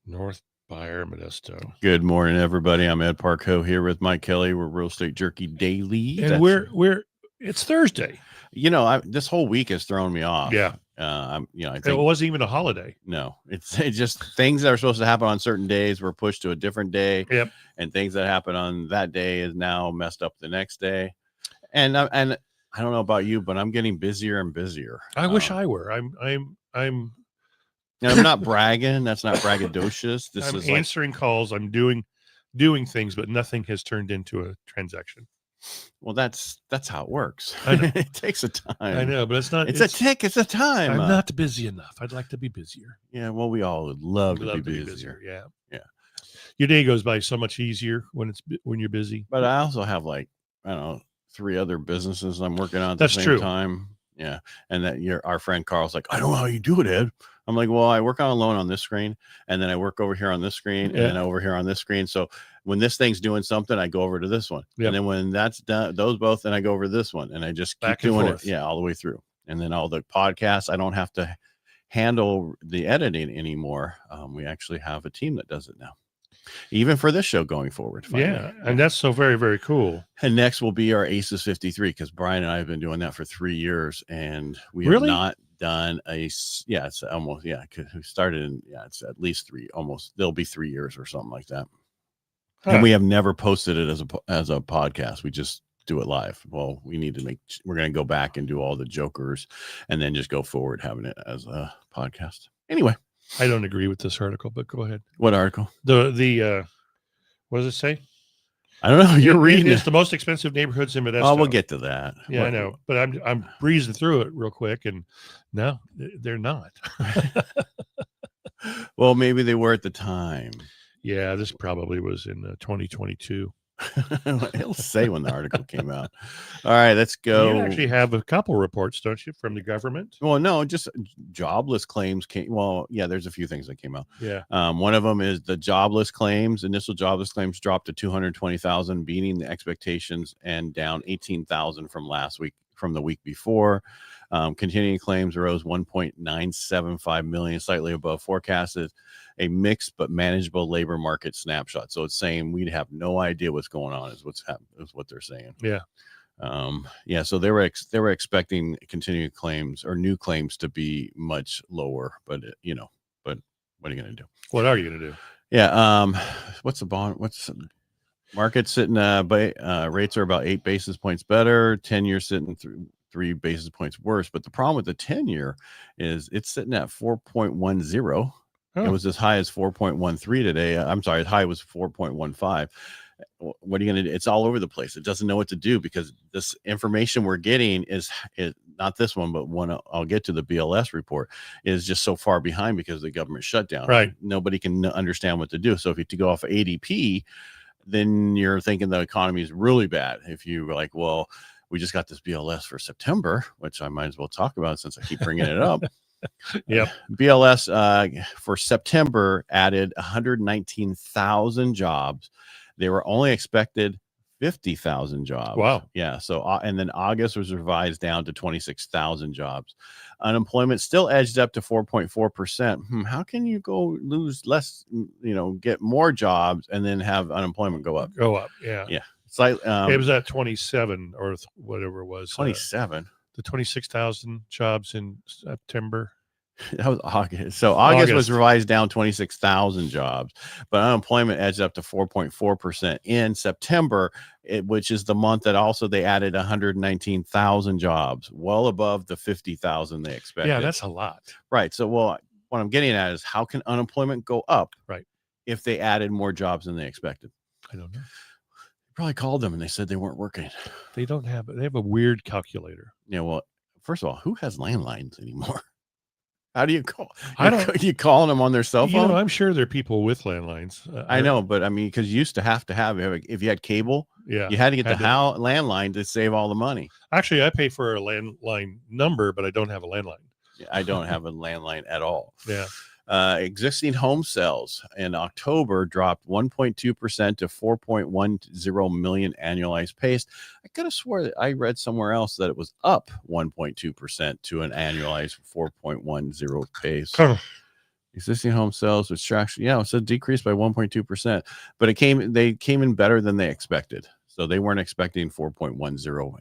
North Buyer, Modesto. Good morning, everybody. I'm Ed Parcaut here with Mike Kelly. We're Real Estate Jerky Daily. And it's Thursday. This whole week has thrown me off. Yeah. I think it wasn't even a holiday. No, it's just things that are supposed to happen on certain days were pushed to a different day. Yep. And things that happen on that day is now messed up the next day. And I don't know about you, but I'm getting busier and busier. I wish I were. I'm not bragging. That's not braggadocious. I'm answering calls. I'm doing things, but nothing has turned into a transaction. Well, that's how it works. It takes a time. I know, but it's not. It's a tick. It's a time. I'm not busy enough. I'd like to be busier. Yeah, well, we all would love to be busier. Yeah, yeah. Your day goes by so much easier when you're busy. But I also have 3 other businesses I'm working on at the same time. Yeah, and that our friend Carl's like, I don't know how you do it, Ed. I'm like, well, I work on a loan on this screen, and then I work over here on this screen, and then over here on this screen. So when this thing's doing something, I go over to this one. Yep. And then when that's done, those both, then I go over to this one, and I just keep doing it. Yeah, all the way through. And then all the podcasts, I don't have to handle the editing anymore. We actually have a team that does it now, even for this show going forward. Finally. Yeah, and that's so very, very cool. And next will be our Aces 53, because Brian and I have been doing that for 3 years, and we have not done it's almost, because we started in, it's at least 3, almost, there'll be 3 years or something like that. And we have never posted it as a podcast. We just do it live. Well, we're going to go back and do all the jokers and then just go forward having it as a podcast. Anyway. I don't agree with this article, but go ahead. What article? The what does it say? I don't know. You're reading It's the most expensive neighborhoods in Modesto. Oh, we'll get to that. Yeah, I know, but I'm breezing through it real quick, and no, they're not. Well, maybe they were at the time. Yeah, this probably was in 2022. It'll say when the article came out. All right, let's go. You actually have a couple reports, don't you, from the government? Well, no, just jobless claims came. Well, yeah, there's a few things that came out. Yeah. One of them is the jobless claims. Initial jobless claims dropped to 220,000, beating the expectations, and down 18,000 from the week before. Continuing claims rose 1.975 million, slightly above forecasted. A mixed but manageable labor market snapshot. So it's saying we'd have no idea what's going on is what they're saying. Yeah. So they were expecting continuing claims or new claims to be much lower, but what are you going to do? What are you going to do? Yeah. What's the bond? What's the market sitting? Rates are about 8 basis points better. 10-year sitting 3 basis points worse. But the problem with the 10-year is it's sitting at 4.10. It was as high as 4.13 today. I'm sorry, as high was 4.15. What are you going to do? It's all over the place. It doesn't know what to do because this information we're getting is not this one, but one I'll get to, the BLS report, is just so far behind because of the government shutdown. Right. Nobody can understand what to do. So if you go off of ADP, then you're thinking the economy is really bad. If you're like, well, we just got this BLS for September, which I might as well talk about since I keep bringing it up. Yep. BLS for September added 119,000 jobs. They were only expected 50,000 jobs. Wow. Yeah. So, and then August was revised down to 26,000 jobs. Unemployment still edged up to 4.4%. How can you go lose less, get more jobs and then have unemployment go up? Yeah. Yeah. It's like, it was at 27 or whatever it was. 27. The 26,000 jobs in September. That was August. So August was revised down 26,000 jobs, but unemployment edged up to 4.4% in September, which is the month that also they added 119,000 jobs, well above the 50,000 they expected. Yeah, that's a lot. Right. So, what I'm getting at is how can unemployment go up? Right. If they added more jobs than they expected? I don't know. Probably called them and they said they weren't working. They have a weird calculator. Yeah. Well, first of all, who has landlines anymore? How do you call? You calling them on their cell phone? I'm sure there are people with landlines. I know, but I mean, because you used to have if you had cable, you had to get the landline to save all the money. Actually, I pay for a landline number, but I don't have a landline. I don't have a landline at all. Yeah. Existing home sales in October dropped 1.2% to 4.10 million annualized pace. I could have swore that I read somewhere else that it was up 1.2% to an annualized 4.10 pace. Existing home sales, which actually, yeah, it's a decrease by 1.2%, but they came in better than they expected. So they weren't expecting 4.10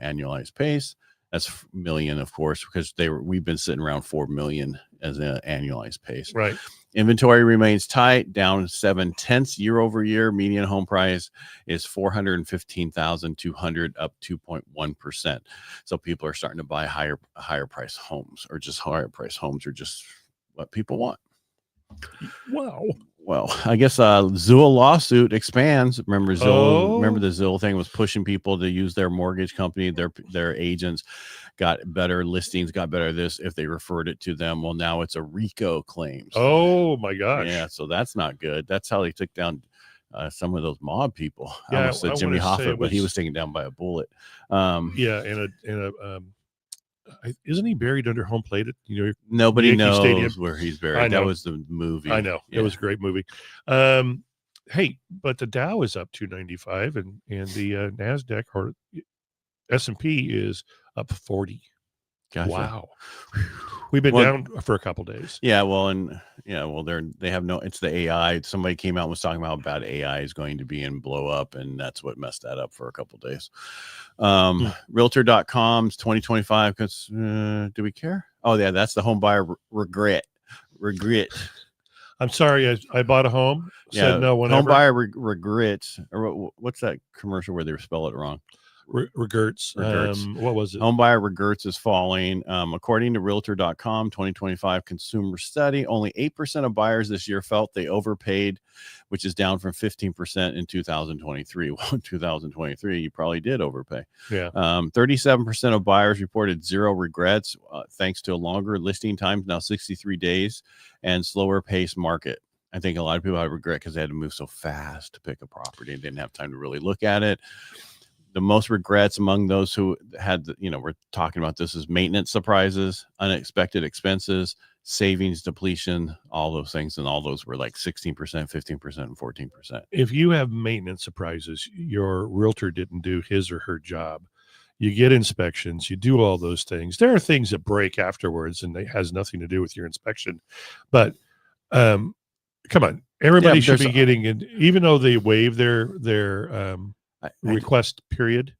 annualized pace. That's million, of course, because we've been sitting around 4 million as an annualized pace. Right. Inventory remains tight, down 0.7 year over year. Median home price is $415,200, up 2.1%. So people are starting to buy higher price homes, or just higher price homes, or just what people want. Wow. Well, I guess Zillow lawsuit expands. Remember Zillow? Oh. Remember the Zillow thing was pushing people to use their mortgage company. Their agents got better listings, got better this if they referred it to them. Well, now it's a RICO claims. Oh my gosh. Yeah, so that's not good. That's how they took down some of those mob people. Yeah, I almost said Jimmy Hoffa, but he was taken down by a bullet. Yeah, isn't he buried under home plate at nobody Yankee knows Stadium? where he's buried. That was the movie. I know. Yeah. It was a great movie. Hey, but the Dow is up 295 and the NASDAQ or S&P is up 40. Gotcha. Wow. We've been down for a couple days. Yeah, well, they have no, it's the AI. Somebody came out and was talking about how bad AI is going to be and blow up, and that's what messed that up for a couple days. Realtor.com's 2025, because do we care? Oh yeah, that's the home buyer regret. I'm sorry, I bought a home. Said no whenever. Home buyer regrets. Or what's that commercial where they spell it wrong? Regrets. What was it? Home buyer regrets is falling. According to Realtor.com 2025 consumer study, only 8% of buyers this year felt they overpaid, which is down from 15% in 2023. Well, in 2023, you probably did overpay. Yeah. 37% of buyers reported zero regrets, thanks to a longer listing time, now 63 days, and slower pace market. I think a lot of people had regret because they had to move so fast to pick a property and didn't have time to really look at it. The most regrets among those who had, we're talking about this, is maintenance surprises, unexpected expenses, savings depletion, all those things. And all those were like 16%, 15%, and 14%. If you have maintenance surprises, your realtor didn't do his or her job. You get inspections, you do all those things. There are things that break afterwards and it has nothing to do with your inspection. But come on, everybody should be getting it, even though they waive their request period,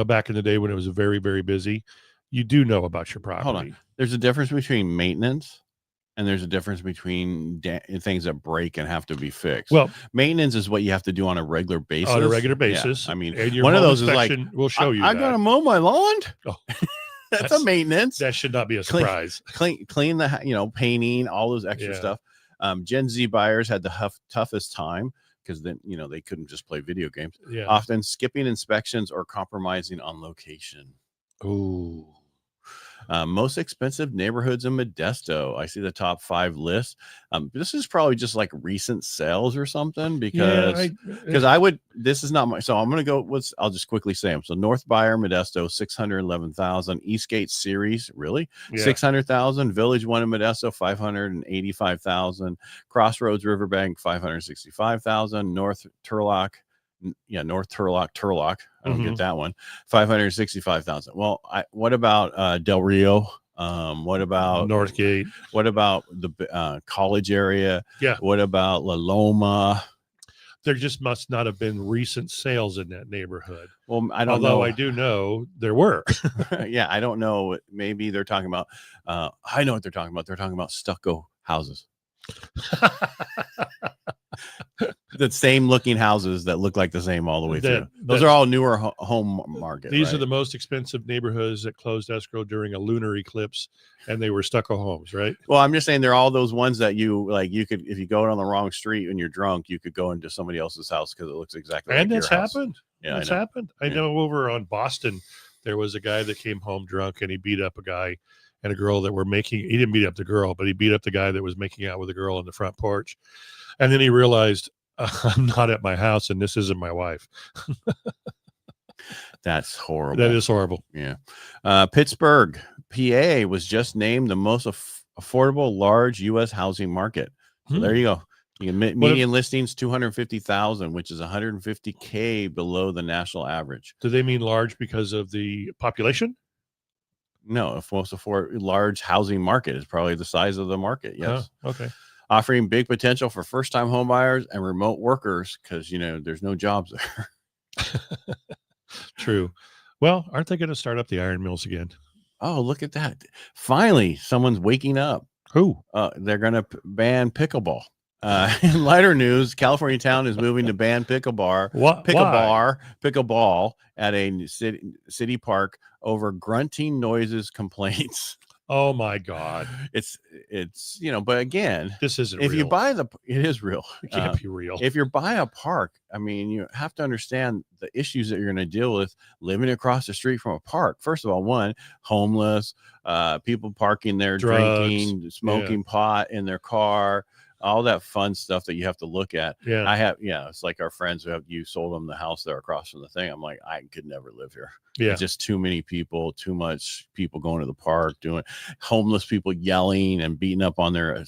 back in the day when it was very, very busy, you do know about your property. Hold on. There's a difference between maintenance and there's a difference between things that break and have to be fixed. Well, maintenance is what you have to do on a regular basis. Yeah. I mean, one of those is like, we'll show you. I got to mow my lawn. Oh. That's a maintenance. That should not be a surprise. Clean the, painting, all those extra stuff. Gen Z buyers had the toughest time, because then they couldn't just play video games. Yeah. Often skipping inspections or compromising on location. Ooh. Most expensive neighborhoods in Modesto. I see the top 5 list. This is probably just like recent sales or something, because this is not my, so I'm going to go, I'll just quickly say them. So North Buyer, Modesto, 611,000. Eastgate Series, really? Yeah. 600,000. Village One in Modesto, 585,000. Crossroads Riverbank, 565,000. North Turlock. I don't get that one. 565,000. Well, what about Del Rio? What about Northgate? What about the college area? Yeah. What about La Loma? There just must not have been recent sales in that neighborhood. Well, I don't know. Although I do know there were. Yeah, I don't know. Maybe they're talking about. I know what they're talking about. They're talking about stucco houses. The same looking houses that look like the same all the way through. Those are all newer home market. These are the most expensive neighborhoods that closed escrow during a lunar eclipse, and they were stucco homes, right? Well, I'm just saying they're all those ones that you could, if you go on the wrong street and you're drunk, you could go into somebody else's house because it looks exactly like your house. Happened. Yeah, that's happened. I know over on Boston, there was a guy that came home drunk and he beat up a guy and a girl that were making. He didn't beat up the girl, but he beat up the guy that was making out with a girl on the front porch. And then he realized, I'm not at my house and this isn't my wife. That's horrible. That is horrible. Yeah. Pittsburgh, PA was just named the most affordable large U.S. housing market. So there you go. You can median listings 250,000, which is 150K below the national average. Do they mean large because of the population? No, if most large housing market is probably the size of the market. Yes. Okay. offering big potential for first-time home buyers and remote workers because, there's no jobs there. True. Well, aren't they going to start up the iron mills again? Oh, look at that. Finally, someone's waking up. Who? They're going to ban pickleball. In lighter news, California town is moving to ban pickleball at a city park over grunting noises complaints. Oh my God. It's, but again, this isn't if real. you buy it is real. It can't be real. If you buy a park, I mean, you have to understand the issues that you're going to deal with living across the street from a park. First of all, one, homeless, people parking there, drugs, drinking, smoking pot in their car, all that fun stuff that you have to look at. Yeah. It's like our friends you sold them the house there across from the thing. I'm like, I could never live here. Yeah. It's just too many people, too much people going to the park, doing homeless people yelling and beating up on their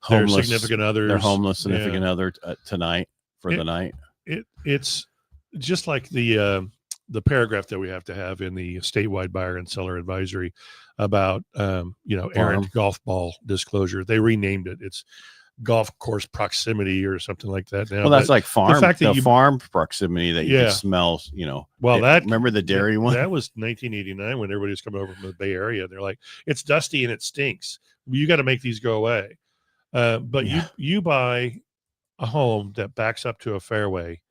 homeless significant others, their homeless significant other tonight for the night. It's just like the paragraph that we have to have in the statewide buyer and seller advisory about, errant golf ball disclosure. They renamed it. It's golf course proximity or something like that now. Well, that's like farm. The fact that farm proximity that you can smell, Well, remember the dairy one? That was 1989 when everybody was coming over from the Bay Area. They're like, it's dusty and it stinks. You got to make these go away. But you buy a home that backs up to a fairway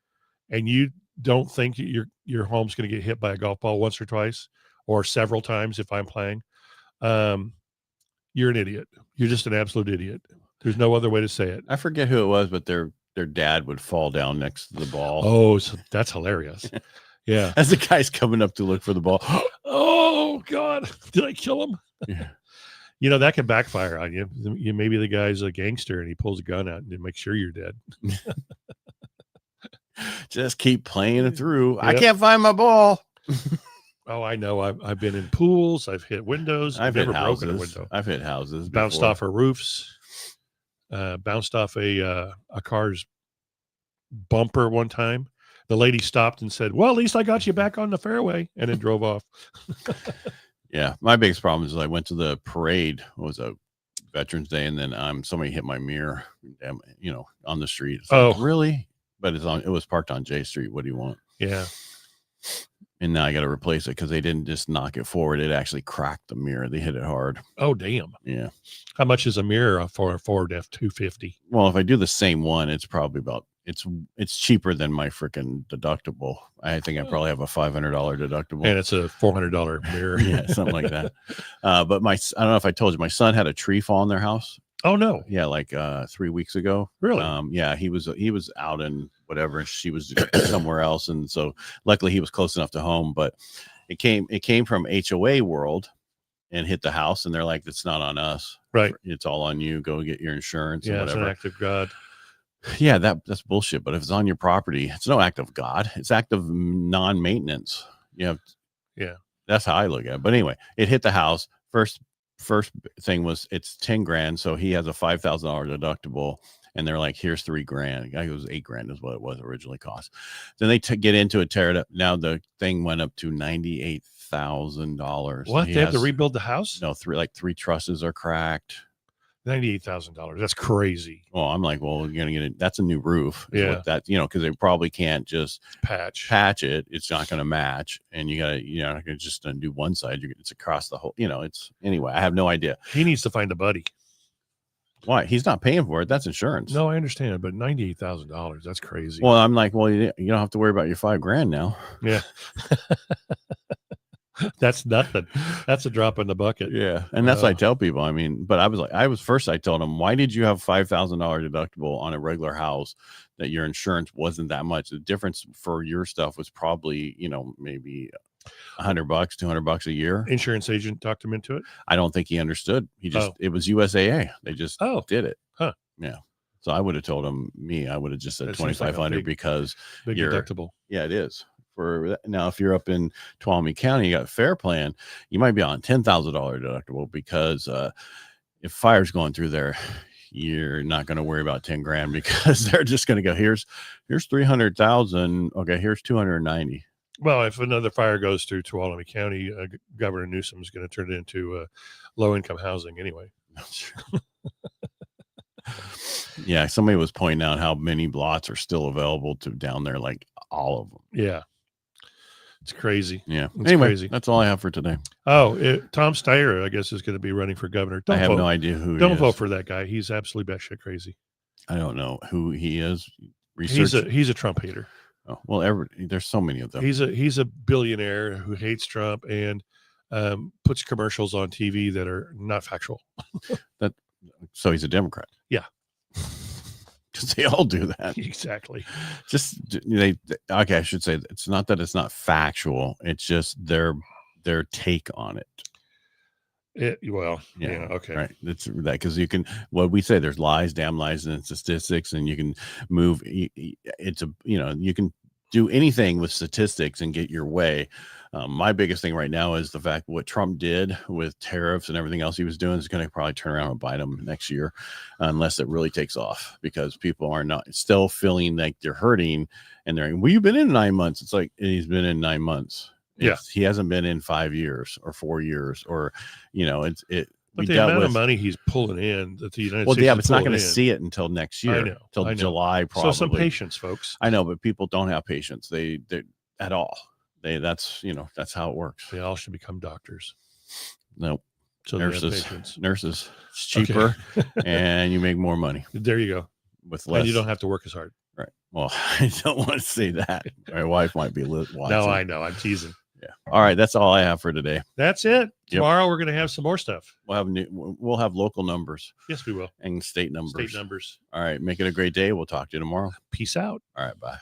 and you don't think your home's going to get hit by a golf ball once or twice or several times if I'm playing, you're an idiot. You're just an absolute idiot. There's no other way to say it. I forget who it was, but their dad would fall down next to the ball. Oh, so that's hilarious. Yeah. As the guy's coming up to look for the ball. Oh, God. Did I kill him? Yeah. That can backfire on you. Maybe the guy's a gangster and he pulls a gun out and makes sure you're dead. Just keep playing it through. Yep. I can't find my ball. Oh, I know. I've been in pools. I've hit windows. I've never hit houses. Broken a window. I've hit houses. Bounced off of roofs. Bounced off a car's bumper one time. The lady stopped and said, well, at least I got you back on the fairway, and then drove off. Yeah. My biggest problem is I went to the parade. It was a Veterans Day, and then somebody hit my mirror, on the street. It's like, really? But it was parked on J Street. What do you want? Yeah. And now I got to replace it because they didn't just knock it forward. It actually cracked the mirror. They hit it hard. Oh, damn. Yeah. How much is a mirror for a Ford F-250? Well, if I do the same one, it's probably it's cheaper than my freaking deductible. I think I probably have a $500 deductible. And it's a $400 mirror. Yeah, something like that. But I don't know if I told you, my son had a tree fall in their house. Oh, no. Yeah, like 3 weeks ago. Really? Yeah, he was out in whatever, and she was somewhere else, and so luckily he was close enough to home. But it came from HOA world and hit the house, and they're like, "It's not on us, right? It's all on you. Go get your insurance." Yeah, and whatever. It's an act of God. Yeah, that's bullshit. But if it's on your property, it's no act of God. It's act of non-maintenance. Yeah, that's how I look at it. But anyway, it hit the house first. First thing was it's $10,000, so he has a $5,000 deductible, and they're like, here's $3,000. The guy goes $8,000 is what it was originally cost. Then they get into it, tear it up. Now the thing went up to $98,000. What? They have to rebuild the house? No, three trusses are cracked. $98,000. That's crazy. Well, I'm like, well, you're gonna get it. That's a new roof. Yeah. That because they probably can't just patch it. It's not going to match, and you gotta just do one side. It's across the whole. It's anyway. I have no idea. He needs to find a buddy. Why? He's not paying for it. That's insurance. No, I understand, but $98,000. That's crazy. Well, I'm like, well, you don't have to worry about your $5,000 now. Yeah. That's nothing. That's a drop in the bucket. Yeah. And that's what I tell people. I mean, but I told them, why did you have $5,000 deductible on a regular house that your insurance wasn't that much? The difference for your stuff was probably, maybe $100, $200 a year. Insurance agent talked him into it. I don't think he understood. It was USAA. They just did it. Huh. Yeah. So I would have told him, I would have just said $2,500 because big deductible. Yeah, it is. Now, if you're up in Tuolumne County, you got a fair plan, you might be on $10,000 deductible because if fire's going through there, you're not going to worry about $10,000 because they're just going to go, here's 300,000. Okay, here's 290. Well, if another fire goes through Tuolumne County, Governor Newsom is going to turn it into low income housing anyway. Yeah, somebody was pointing out how many lots are still available to down there, like all of them. Yeah. It's crazy. Yeah. It's anyway, crazy. That's all I have for today. Oh, Tom Steyer, I guess, is going to be running for governor. I have no idea who he is. Don't vote for that guy. He's absolutely batshit crazy. I don't know who he is. Research. He's a Trump hater. Oh, well, there's so many of them. He's a billionaire who hates Trump and puts commercials on TV that are not factual. So he's a Democrat. Yeah. Because they all do that. Exactly. Okay, I should say it's not that it's not factual. It's just their take on it. Okay. Right. That's that because you can, what we say, there's lies, damn lies, and statistics, and you can move. You can do anything with statistics and get your way. My biggest thing right now is the fact what Trump did with tariffs and everything else he was doing is going to probably turn around and bite him next year, unless it really takes off, because people are not still feeling like they're hurting and they're, well, you've been in 9 months. It's like, he's been in 9 months. He hasn't been in 5 years or 4 years or, But the amount of money he's pulling in that the United States, but it's not going to see it until next year. I know. July, probably. So some patience, folks. I know, but people don't have patience. They at all. That's how it works. They all should become doctors. Nope. So nurses. It's cheaper, and you make more money. There you go. With less, and you don't have to work as hard. Right. Well, I don't want to say that. My wife might be watching. No, I know. I'm teasing. Yeah. All right. That's all I have for today. That's it. Tomorrow we're going to have some more stuff. We'll have local numbers. Yes, we will. And state numbers. All right. Make it a great day. We'll talk to you tomorrow. Peace out. All right. Bye.